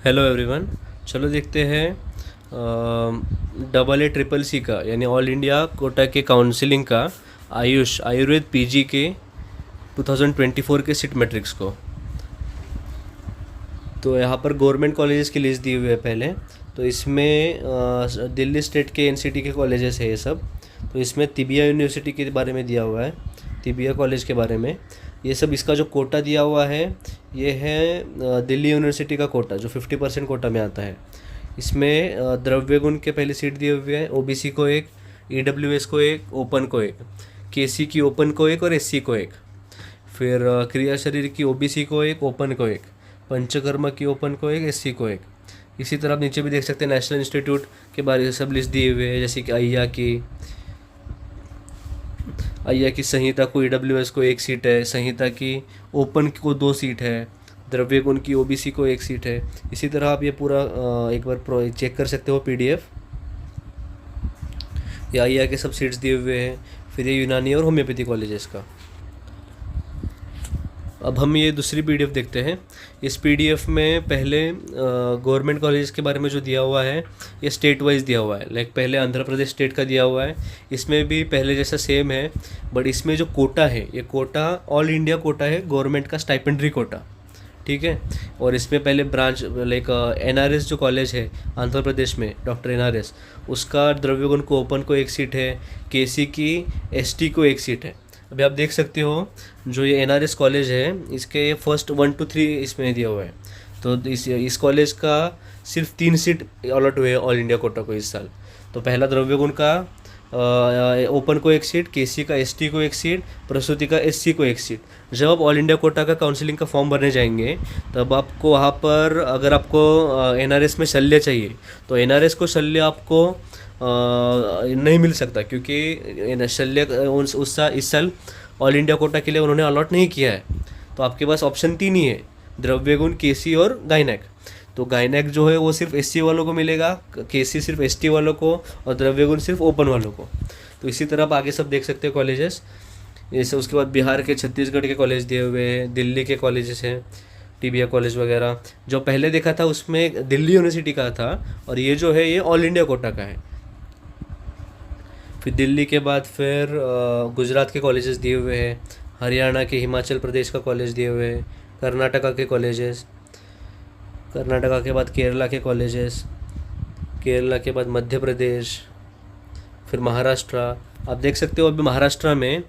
Hello everyone. चलो देखते हैं डबल ए ट्रिपल सी का यानी ऑल इंडिया कोटा के काउंसलिंग का आयुर्वेद पीजी के 2024 के सीट मैट्रिक्स को। तो यहाँ पर गवर्नमेंट कॉलेजेस की लिस्ट दी हुई है पहले। तो इसमें दिल्ली स्टेट के एनसीटी के कॉलेजेस है ये सब। तो इसमें तिबिया यूनिवर्सिटी के बारे में दिया हुआ है, तिबिया कॉलेज के बारे में ये सब। इसका जो कोटा दिया हुआ है ये है दिल्ली यूनिवर्सिटी का कोटा, जो 50% कोटा में आता है। इसमें द्रव्य गुण के पहले सीट दिए हुए हैं, ओबीसी को एक, ईडब्ल्यूएस को एक, ओपन को एक, केसी की ओपन को एक और एससी को एक। फिर क्रिया शरीर की ओबीसी को एक, ओपन को एक, पंचकर्मा की ओपन को एक, एससी को एक। इसी तरह आप नीचे भी देख सकते हैं नेशनल इंस्टीट्यूट के बारे में सब लिस्ट दिए हुए हैं, जैसे कि अय्या की संहिता को ईडब्ल्यूएस को एक सीट है, संहिता की ओपन को 2 सीट है, द्रव्य गुण की ओबीसी को 1 सीट है। इसी तरह आप ये पूरा एक बार चेक कर सकते हो पीडीएफ। ये अय्या के सब सीट्स दिए हुए हैं। फिर ये यूनानी और होम्योपैथी कॉलेजेस का। अब हम ये दूसरी पीडीएफ देखते हैं। इस पीडीएफ में पहले गवर्नमेंट कॉलेज के बारे में जो दिया हुआ है ये स्टेट वाइज दिया हुआ है। लाइक पहले आंध्र प्रदेश स्टेट का दिया हुआ है, इसमें भी पहले जैसा सेम है, बट इसमें जो कोटा है ये कोटा ऑल इंडिया कोटा है, गवर्नमेंट का स्टाइपेंड्री कोटा, ठीक है। और इसमें पहले ब्रांच लाइक एनआरएस जो कॉलेज है आंध्र प्रदेश में, डॉक्टर एनआरएस, उसका द्रव्य गुण को ओपन को 1 सीट है, केसी की एसटी को 1 सीट है। अभी आप देख सकते हो जो ये एनआरएस कॉलेज है इसके फर्स्ट 1 to 3 इसमें दिया हुआ है। तो इस कॉलेज का सिर्फ 3 सीट अलॉट हुए हैं ऑल इंडिया कोटा को इस साल। तो पहला द्रव्य गुण का ओपन को 1 सीट, केसी का एसटी को 1 सीट, प्रसूति का एससी को 1 सीट। जब आप ऑल इंडिया कोटा का काउंसलिंग का फॉर्म भरने जाएंगे तब आपको वहाँ पर अगर आपको एनआरएस में शल्य चाहिए तो एनआरएस को शल्य आपको नहीं मिल सकता, क्योंकि शल्य इस साल ऑल इंडिया कोटा के लिए उन्होंने अलॉट नहीं किया है। तो आपके पास ऑप्शन 3 ही है, द्रव्य गुण, केसी और गायनेक। तो गायनेक जो है वो सिर्फ एससी वालों को मिलेगा, केसी सिर्फ एसटी वालों को, और द्रव्य गुण सिर्फ ओपन वालों को। तो इसी तरह आप आगे सब देख सकते हैं कॉलेजेस। जैसे उसके बाद बिहार के, छत्तीसगढ़ के कॉलेज दिए हुए हैं, दिल्ली के कॉलेजेस हैं, टीबीए कॉलेज वगैरह। जो पहले देखा था उसमें दिल्ली यूनिवर्सिटी का था, और ये जो है ये ऑल इंडिया कोटा का है। फिर दिल्ली के बाद फिर गुजरात के कॉलेजेस दिए हुए हैं, हरियाणा के, हिमाचल प्रदेश का कॉलेज दिए हुए हैं, कर्नाटका के कॉलेजेस, कर्नाटका के बाद केरला के कॉलेजेस, केरला के बाद मध्य प्रदेश, फिर महाराष्ट्र। आप देख सकते हो अभी महाराष्ट्र में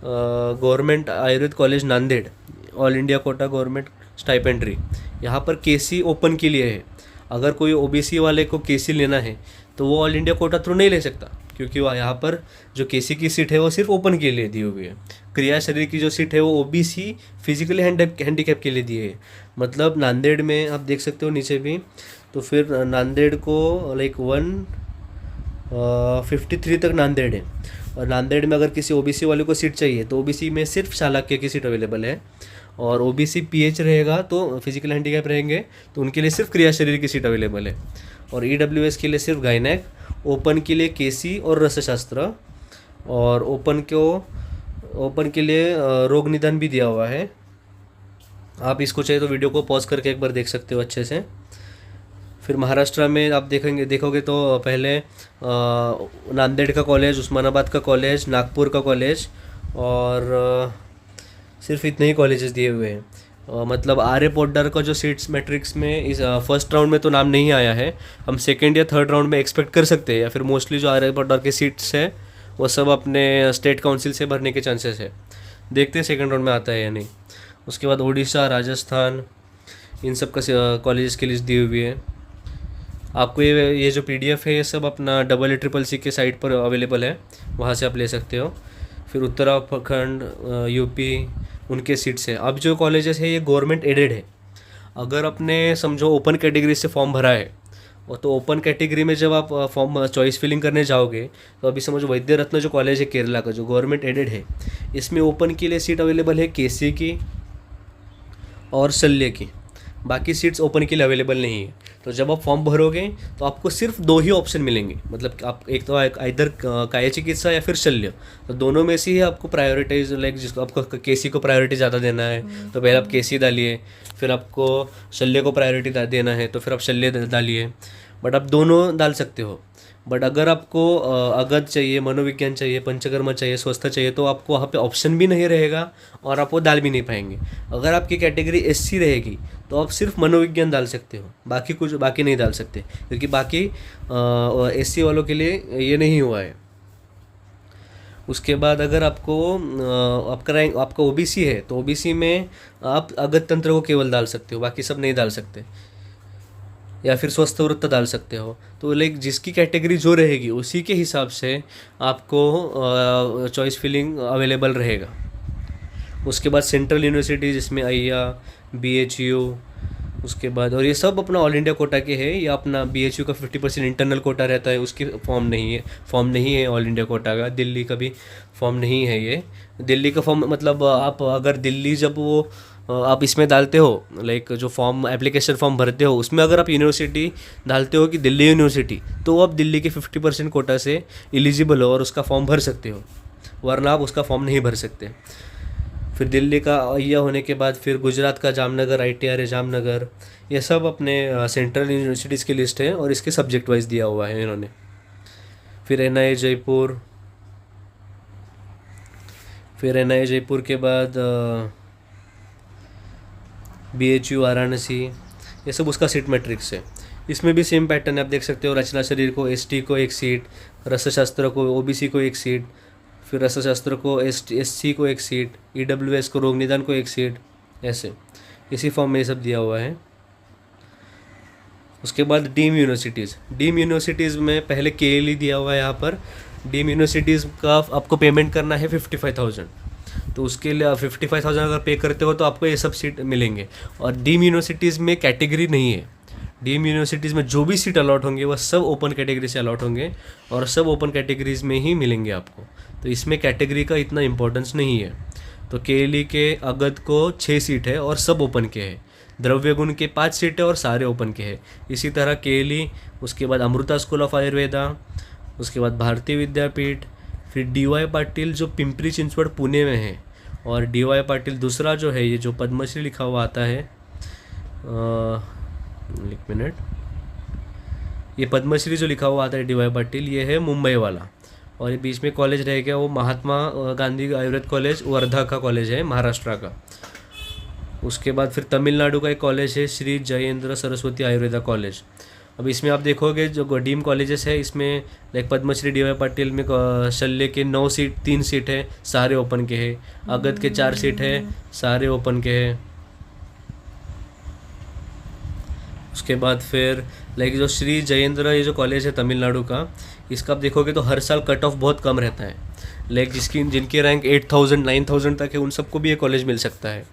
government Ayurveda college Nanded, all India quota government stipendiary, यहाँ पर केसी ओपन के लिए है। अगर कोई ओबीसी वाले को केसी लेना है तो वो ऑल इंडिया कोटा थ्रू नहीं ले सकता, क्योंकि वह यहाँ पर जो केसी की सीट है वो सिर्फ ओपन के लिए दी हुई है। क्रिया शरीर की जो सीट है वो ओबीसी फिजिकली हैंडीकैप के लिए दी है। मतलब नांदेड़ में आप देख सकते हो नीचे भी, तो फिर नांदेड़ को लाइक 153 तक नांदेड़ है। और नांदेड़ में अगर किसी ओबीसी वाले को सीट चाहिए तो ओबीसी में सिर्फ चालुक्य की सीट अवेलेबल है, और ओबीसी पीएच रहेगा तो फिजिकल हैंडीकैप रहेंगे तो उनके लिए सिर्फ क्रिया शरीर की सीट अवेलेबल है। और ईडब्ल्यूएस के लिए सिर्फ गायनेक, ओपन के लिए केसी और रसशास्त्र, और ओपन के लिए रोग निदान भी दिया हुआ है। आप इसको चाहिए तो वीडियो को पॉज करके एक बार देख सकते हो अच्छे से। फिर महाराष्ट्र में आप देखोगे तो पहले नांदेड़ का कॉलेज, उस्मानाबाद का कॉलेज, नागपुर का कॉलेज, और सिर्फ इतने ही कॉलेजेस दिए हुए हैं। मतलब आर्य पोद्दार का जो सीट्स मैट्रिक्स में इस फर्स्ट राउंड में तो नाम नहीं आया है, हम सेकेंड या थर्ड राउंड में एक्सपेक्ट कर सकते हैं, या फिर मोस्टली जो आर्य पोद्दार के सीट्स है वो सब अपने स्टेट काउंसिल से भरने के चांसेस है। देखते हैं सेकेंड राउंड में आता है या नहीं। उसके बाद उड़ीसा, राजस्थान, इन सब का कॉलेजेस की लिस्ट दी हुई है। आपको ये जो पीडीएफ है ये सब अपना EEEC के साइट पर अवेलेबल है, वहाँ से आप ले सकते हो। फिर उत्तराखंड, यूपी, उनके सीट्स है। अब जो कॉलेजेस है ये गवर्नमेंट एडेड है। अगर आपने समझो ओपन कैटेगरी से फॉर्म भरा है, और तो ओपन कैटेगरी में जब आप फॉर्म चॉइस फिलिंग करने जाओगे तो अभी समझो वैद्य रत्न जो कॉलेज है केरला का, जो गवर्नमेंट एडेड है, इसमें ओपन के लिए सीट अवेलेबल है केसी की और शल्य की, बाकी सीट्स ओपन के लिए अवेलेबल नहीं है। तो जब आप फॉर्म भरोगे तो आपको सिर्फ 2 ही ऑप्शन मिलेंगे, मतलब कि आप एक तो इधर काया चिकित्सा या फिर शल्य, तो दोनों में से ही आपको प्रायोरिटाइज, लाइक जिसको आपको केसी को प्रायोरिटी ज़्यादा देना है तो पहले आप केसी डालिए, फिर आपको शल्य को प्रायोरिटी देना है तो फिर आप शल्य डालिए। बट आप दोनों डाल सकते हो। बट अगर आपको अगध चाहिए, मनोविज्ञान चाहिए, पंचकर्म चाहिए, स्वस्थ चाहिए, तो आपको वहाँ पे ऑप्शन भी नहीं रहेगा और आप वो डाल भी नहीं पाएंगे। अगर आपकी कैटेगरी एससी रहेगी तो आप सिर्फ मनोविज्ञान डाल सकते हो, बाकी नहीं डाल सकते, क्योंकि बाकी एससी वालों के लिए ये नहीं हुआ है। उसके बाद अगर आपको आपका ओबीसी है तो ओबीसी में आप अगध तंत्र को केवल डाल सकते हो, बाकी सब नहीं डाल सकते, या फिर स्वस्थ वृत्त डाल सकते हो। तो लाइक जिसकी कैटेगरी जो रहेगी उसी के हिसाब से आपको चॉइस फिलिंग अवेलेबल रहेगा। उसके बाद सेंट्रल यूनिवर्सिटी जिसमें आइया, BHU, उसके बाद, और ये सब अपना ऑल इंडिया कोटा के है, या अपना BHU का 50% इंटरनल कोटा रहता है, उसकी फॉर्म नहीं है ऑल इंडिया कोटा का। दिल्ली का भी फॉर्म नहीं है ये। दिल्ली का फॉर्म मतलब आप अगर दिल्ली जब वो आप इसमें डालते हो, लाइक जो फॉर्म एप्लीकेशन फॉर्म भरते हो उसमें अगर आप यूनिवर्सिटी डालते हो कि दिल्ली यूनिवर्सिटी, तो आप दिल्ली के 50% कोटा से एलिजिबल हो और उसका फॉर्म भर सकते हो, वरना आप उसका फॉर्म नहीं भर सकते। फिर दिल्ली का अय्या होने के बाद फिर गुजरात का जामनगर ITR जामनगर, ये सब अपने सेंट्रल यूनिवर्सिटीज़ की लिस्ट है और इसके सब्जेक्ट वाइज दिया हुआ है इन्होंने। फिर NIA जयपुर, फिर NIA जयपुर के बाद BHU वाराणसी, ये सब उसका सीट मैट्रिक्स है। इसमें भी सेम पैटर्न है, आप देख सकते हो। रचना शरीर को ST को 1 सीट, रसशास्त्र को OBC को 1 सीट, फिर रसशास्त्र को SC को 1 सीट, EWS को रोग निदान को 1 सीट, ऐसे इसी फॉर्म में ये सब दिया हुआ है। उसके बाद डीम यूनिवर्सिटीज़ में पहले KLE दिया हुआ है। यहाँ पर डीम यूनिवर्सिटीज़ का आपको पेमेंट करना है 55,000, तो उसके लिए 55,000 अगर पे करते हो तो आपको ये सब सीट मिलेंगे। और डीम यूनिवर्सिटीज़ में कैटेगरी नहीं है। डीम यूनिवर्सिटीज़ में जो भी सीट अलॉट होंगे वह सब ओपन कैटेगरी से अलॉट होंगे और सब ओपन कैटेगरीज में ही मिलेंगे आपको, तो इसमें कैटेगरी का इतना इम्पोर्टेंस नहीं है। तो KLE के अगध को 6 सीट है और सब ओपन के हैं। द्रव्य गुण के 5 सीट है और सारे ओपन के हैं। इसी तरह KLE, उसके बाद अमृता स्कूल ऑफ आयुर्वेदा, उसके बाद भारतीय विद्यापीठ, फिर DY पाटिल जो पिंपरी चिंचवड़ पुणे में है, और DY पाटिल दूसरा जो है, ये जो पद्मश्री लिखा हुआ आता है, एक मिनट, ये पद्मश्री जो लिखा हुआ आता है DY पाटिल, ये है मुंबई वाला। और ये बीच में कॉलेज रह गया वो महात्मा गांधी आयुर्वेद कॉलेज वर्धा का कॉलेज है, महाराष्ट्र का। उसके बाद फिर तमिलनाडु का एक कॉलेज है, श्री जयेंद्र सरस्वती आयुर्वेदा कॉलेज। अब इसमें आप देखोगे जो डीम कॉलेजेस है, इसमें लाइक पद्मश्री DY पाटिल में शल्य के 9 सीट, 3 सीट है, सारे ओपन के हैं। अगध के 4 सीट है, सारे ओपन के हैं। उसके बाद फिर लाइक जो श्री जयेंद्र, ये जो कॉलेज है तमिलनाडु का, इसका आप देखोगे तो हर साल कट ऑफ बहुत कम रहता है। लाइक जिनकी रैंक 8,000 9,000 तक है उन सबको भी ये कॉलेज मिल सकता है।